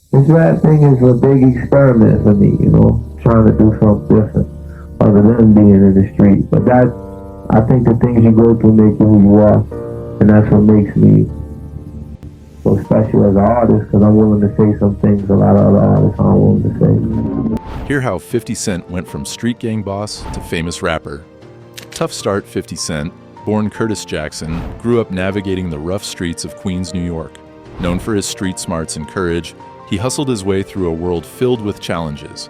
This rap thing is a big experiment for me, trying to do something different other than being in the street. But I think the things you go through make you who you are, and that's what makes me so special as an artist, because I'm willing to say some things a lot of other artists aren't willing to say. Hear how 50 Cent went from street gang boss to famous rapper. Tough start 50 Cent, born Curtis Jackson, grew up navigating the rough streets of Queens, New York. Known for his street smarts and courage, he hustled his way through a world filled with challenges.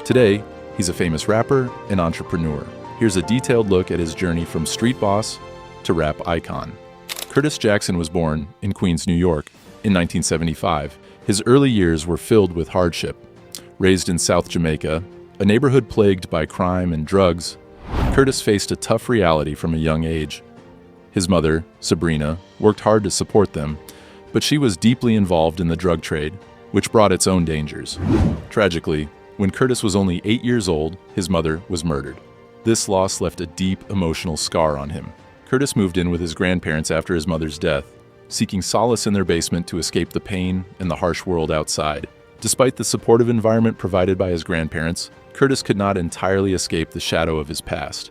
Today, he's a famous rapper and entrepreneur. Here's a detailed look at his journey from street boss to rap icon. Curtis Jackson was born in Queens, New York in 1975. His early years were filled with hardship. Raised in South Jamaica, a neighborhood plagued by crime and drugs, Curtis faced a tough reality from a young age. His mother, Sabrina, worked hard to support them, but she was deeply involved in the drug trade, which brought its own dangers. Tragically, when Curtis was only 8 years old, his mother was murdered. This loss left a deep emotional scar on him. Curtis moved in with his grandparents after his mother's death, seeking solace in their basement to escape the pain and the harsh world outside. Despite the supportive environment provided by his grandparents, Curtis could not entirely escape the shadow of his past.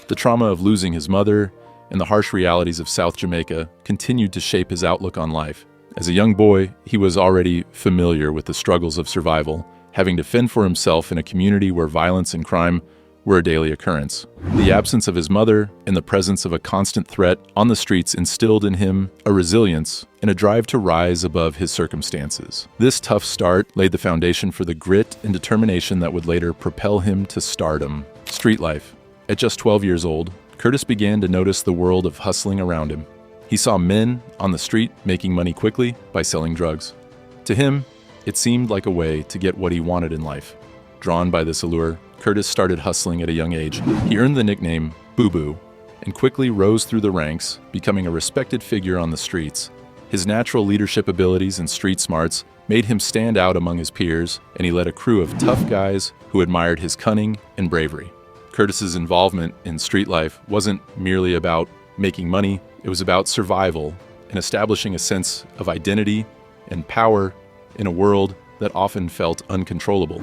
The trauma of losing his mother and the harsh realities of South Jamaica continued to shape his outlook on life. As a young boy, he was already familiar with the struggles of survival, having to fend for himself in a community where violence and crime were a daily occurrence. The absence of his mother and the presence of a constant threat on the streets instilled in him a resilience and a drive to rise above his circumstances. This tough start laid the foundation for the grit and determination that would later propel him to stardom. Street life. At just 12 years old, Curtis began to notice the world of hustling around him. He saw men on the street making money quickly by selling drugs. To him, it seemed like a way to get what he wanted in life. Drawn by this allure, Curtis started hustling at a young age. He earned the nickname Boo Boo and quickly rose through the ranks, becoming a respected figure on the streets. His natural leadership abilities and street smarts made him stand out among his peers, and he led a crew of tough guys who admired his cunning and bravery. Curtis's involvement in street life wasn't merely about making money, it was about survival and establishing a sense of identity and power in a world that often felt uncontrollable.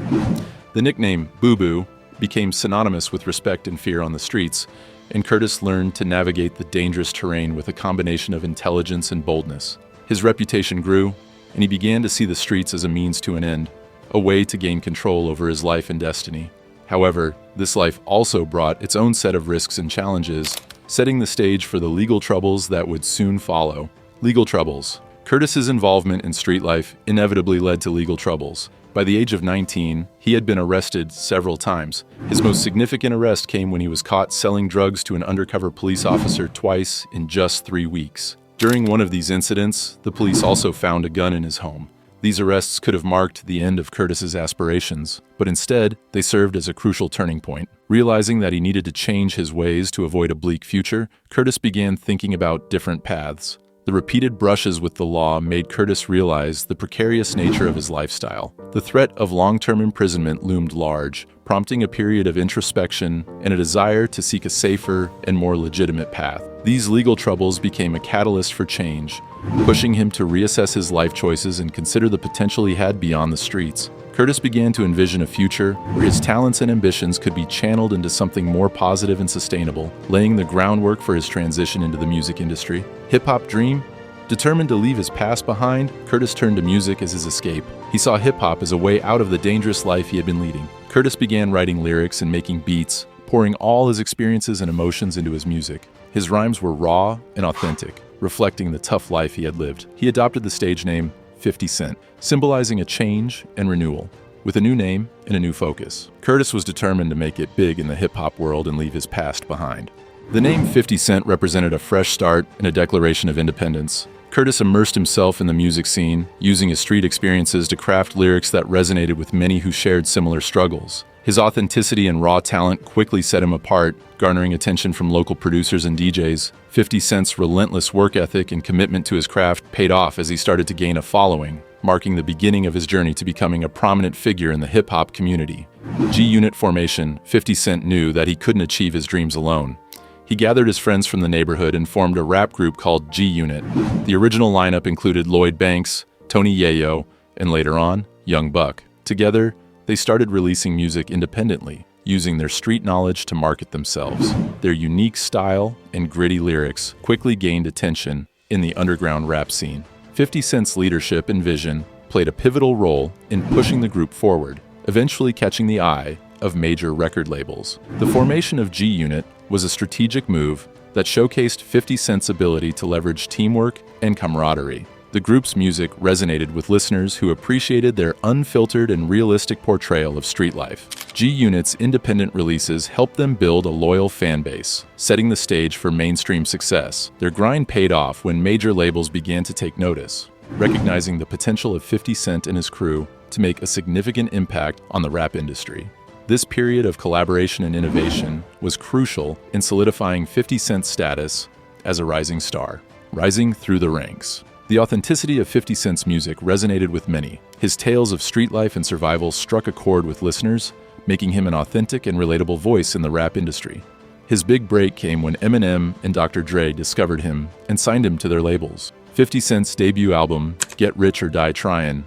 The nickname Boo Boo became synonymous with respect and fear on the streets, and Curtis learned to navigate the dangerous terrain with a combination of intelligence and boldness. His reputation grew, and he began to see the streets as a means to an end, a way to gain control over his life and destiny. However, this life also brought its own set of risks and challenges, setting the stage for the legal troubles that would soon follow. Legal troubles. Curtis's involvement in street life inevitably led to legal troubles. By the age of 19, he had been arrested several times. His most significant arrest came when he was caught selling drugs to an undercover police officer twice in just 3 weeks. During one of these incidents, the police also found a gun in his home. These arrests could have marked the end of Curtis's aspirations, but instead, they served as a crucial turning point. Realizing that he needed to change his ways to avoid a bleak future, Curtis began thinking about different paths. The repeated brushes with the law made Curtis realize the precarious nature of his lifestyle. The threat of long-term imprisonment loomed large, prompting a period of introspection and a desire to seek a safer and more legitimate path. These legal troubles became a catalyst for change, pushing him to reassess his life choices and consider the potential he had beyond the streets. Curtis began to envision a future where his talents and ambitions could be channeled into something more positive and sustainable, laying the groundwork for his transition into the music industry. Hip-hop dream? Determined to leave his past behind, Curtis turned to music as his escape. He saw hip-hop as a way out of the dangerous life he had been leading. Curtis began writing lyrics and making beats, pouring all his experiences and emotions into his music. His rhymes were raw and authentic, reflecting the tough life he had lived. He adopted the stage name 50 Cent, symbolizing a change and renewal. With a new name and a new focus, Curtis was determined to make it big in the hip-hop world and leave his past behind. The name 50 Cent represented a fresh start and a declaration of independence. Curtis immersed himself in the music scene, using his street experiences to craft lyrics that resonated with many who shared similar struggles. His authenticity and raw talent quickly set him apart, garnering attention from local producers and DJs. 50 Cent's relentless work ethic and commitment to his craft paid off as he started to gain a following, marking the beginning of his journey to becoming a prominent figure in the hip-hop community. G-Unit formation, 50 Cent knew that he couldn't achieve his dreams alone. He gathered his friends from the neighborhood and formed a rap group called G-Unit. The original lineup included Lloyd Banks, Tony Yayo, and later on, Young Buck. Together, they started releasing music independently, using their street knowledge to market themselves. Their unique style and gritty lyrics quickly gained attention in the underground rap scene. 50 Cent's leadership and vision played a pivotal role in pushing the group forward, eventually catching the eye of major record labels. The formation of G Unit was a strategic move that showcased 50 Cent's ability to leverage teamwork and camaraderie. The group's music resonated with listeners who appreciated their unfiltered and realistic portrayal of street life. G Unit's independent releases helped them build a loyal fan base, setting the stage for mainstream success. Their grind paid off when major labels began to take notice, recognizing the potential of 50 Cent and his crew to make a significant impact on the rap industry. This period of collaboration and innovation was crucial in solidifying 50 Cent's status as a rising star, rising through the ranks. The authenticity of 50 Cent's music resonated with many. His tales of street life and survival struck a chord with listeners, making him an authentic and relatable voice in the rap industry. His big break came when Eminem and Dr. Dre discovered him and signed him to their labels. 50 Cent's debut album, Get Rich or Die Tryin',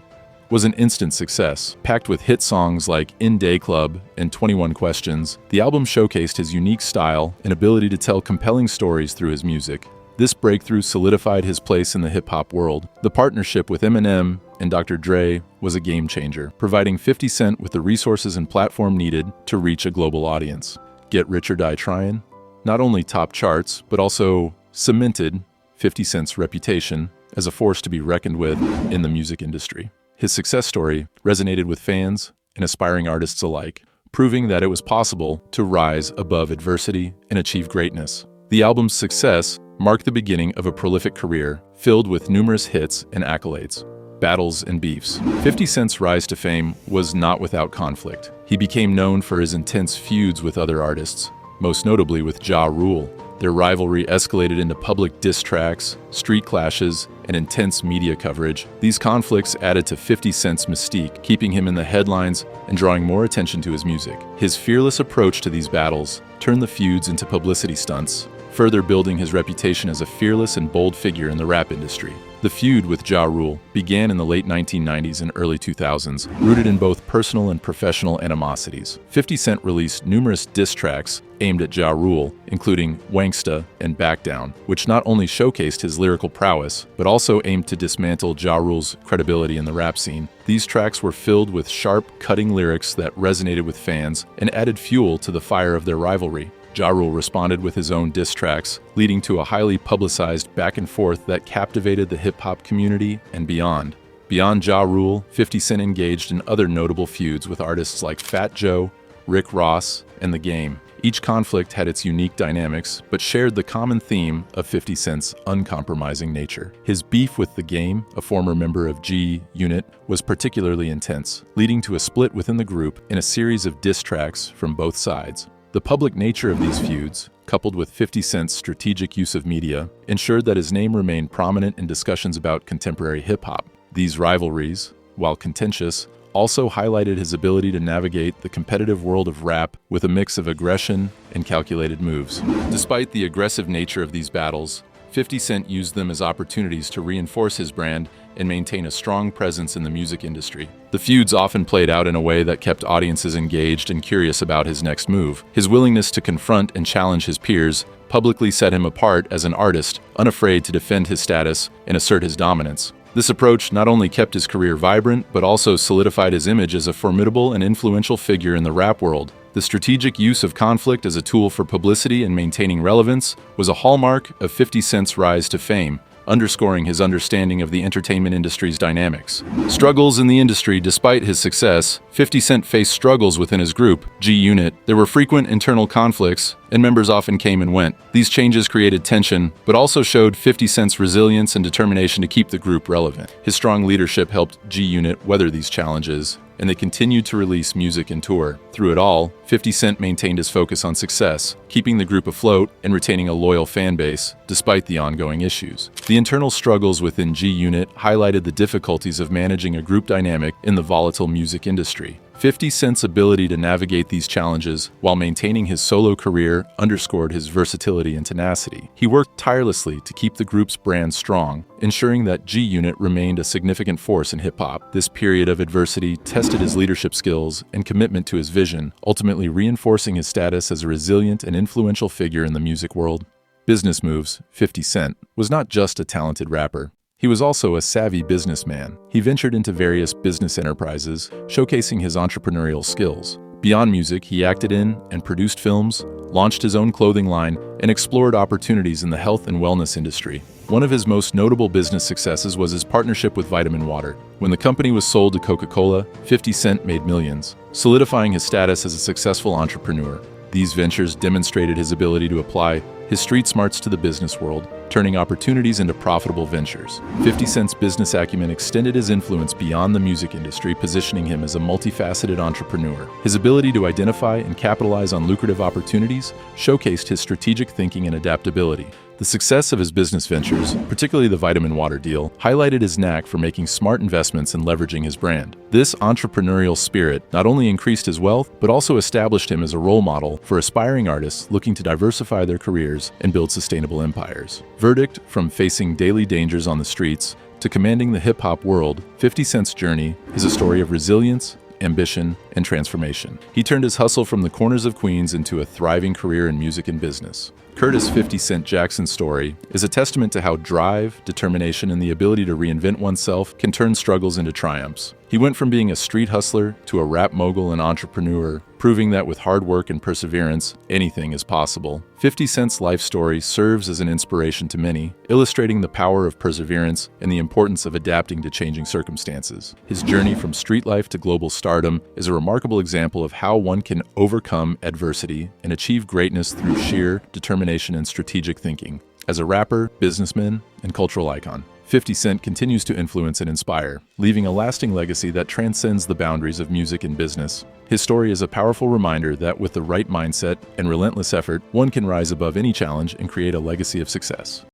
was an instant success. Packed with hit songs like In Day Club and 21 Questions, the album showcased his unique style and ability to tell compelling stories through his music. This breakthrough solidified his place in the hip-hop world. The partnership with Eminem and Dr. Dre was a game-changer, providing 50 Cent with the resources and platform needed to reach a global audience. Get Rich or Die Tryin' not only topped charts, but also cemented 50 Cent's reputation as a force to be reckoned with in the music industry. His success story resonated with fans and aspiring artists alike, proving that it was possible to rise above adversity and achieve greatness. The album's success marked the beginning of a prolific career filled with numerous hits and accolades, battles and beefs. 50 Cent's rise to fame was not without conflict. He became known for his intense feuds with other artists, most notably with Ja Rule. Their rivalry escalated into public diss tracks, street clashes, and intense media coverage. These conflicts added to 50 Cent's mystique, keeping him in the headlines and drawing more attention to his music. His fearless approach to these battles turned the feuds into publicity stunts, further building his reputation as a fearless and bold figure in the rap industry. The feud with Ja Rule began in the late 1990s and early 2000s, rooted in both personal and professional animosities. 50 Cent released numerous diss tracks aimed at Ja Rule, including Wangsta and Back Down, which not only showcased his lyrical prowess, but also aimed to dismantle Ja Rule's credibility in the rap scene. These tracks were filled with sharp, cutting lyrics that resonated with fans and added fuel to the fire of their rivalry. Ja Rule responded with his own diss tracks, leading to a highly publicized back and forth that captivated the hip-hop community and beyond. Beyond Ja Rule, 50 Cent engaged in other notable feuds with artists like Fat Joe, Rick Ross, and The Game. Each conflict had its unique dynamics, but shared the common theme of 50 Cent's uncompromising nature. His beef with The Game, a former member of G Unit, was particularly intense, leading to a split within the group in a series of diss tracks from both sides. The public nature of these feuds, coupled with 50 Cent's strategic use of media, ensured that his name remained prominent in discussions about contemporary hip-hop. These rivalries, while contentious, also highlighted his ability to navigate the competitive world of rap with a mix of aggression and calculated moves. Despite the aggressive nature of these battles, 50 Cent used them as opportunities to reinforce his brand and maintain a strong presence in the music industry. The feuds often played out in a way that kept audiences engaged and curious about his next move. His willingness to confront and challenge his peers publicly set him apart as an artist, unafraid to defend his status and assert his dominance. This approach not only kept his career vibrant, but also solidified his image as a formidable and influential figure in the rap world. The strategic use of conflict as a tool for publicity and maintaining relevance was a hallmark of 50 Cent's rise to fame, underscoring his understanding of the entertainment industry's dynamics. Struggles in the industry. Despite his success, 50 Cent faced struggles within his group, G Unit. There were frequent internal conflicts, and members often came and went. These changes created tension, but also showed 50 Cent's resilience and determination to keep the group relevant. His strong leadership helped G Unit weather these challenges, and they continued to release music and tour. Through it all, 50 Cent maintained his focus on success, keeping the group afloat and retaining a loyal fan base, despite the ongoing issues. The internal struggles within G Unit highlighted the difficulties of managing a group dynamic in the volatile music industry. 50 Cent's ability to navigate these challenges while maintaining his solo career underscored his versatility and tenacity. He worked tirelessly to keep the group's brand strong, ensuring that G-Unit remained a significant force in hip-hop. This period of adversity tested his leadership skills and commitment to his vision, ultimately reinforcing his status as a resilient and influential figure in the music world. Business moves. 50 Cent was not just a talented rapper. He was also a savvy businessman. He ventured into various business enterprises, showcasing his entrepreneurial skills. Beyond music, he acted in and produced films, launched his own clothing line, and explored opportunities in the health and wellness industry. One of his most notable business successes was his partnership with Vitamin Water. When the company was sold to Coca-Cola, 50 Cent made millions, solidifying his status as a successful entrepreneur. These ventures demonstrated his ability to apply his street smarts to the business world, turning opportunities into profitable ventures. 50 Cent's business acumen extended his influence beyond the music industry, positioning him as a multifaceted entrepreneur. His ability to identify and capitalize on lucrative opportunities showcased his strategic thinking and adaptability. The success of his business ventures, particularly the Vitamin Water deal, highlighted his knack for making smart investments and leveraging his brand. This entrepreneurial spirit not only increased his wealth, but also established him as a role model for aspiring artists looking to diversify their careers and build sustainable empires. Verdict: from facing daily dangers on the streets to commanding the hip-hop world, 50 Cent's journey is a story of resilience, ambition, and transformation. He turned his hustle from the corners of Queens into a thriving career in music and business. Curtis 50 Cent Jackson's story is a testament to how drive, determination, and the ability to reinvent oneself can turn struggles into triumphs. He went from being a street hustler to a rap mogul and entrepreneur, proving that with hard work and perseverance, anything is possible. 50 Cent's life story serves as an inspiration to many, illustrating the power of perseverance and the importance of adapting to changing circumstances. His journey from street life to global stardom is a remarkable example of how one can overcome adversity and achieve greatness through sheer determination and strategic thinking. As a rapper, businessman, and cultural icon, 50 Cent continues to influence and inspire, leaving a lasting legacy that transcends the boundaries of music and business. His story is a powerful reminder that with the right mindset and relentless effort, one can rise above any challenge and create a legacy of success.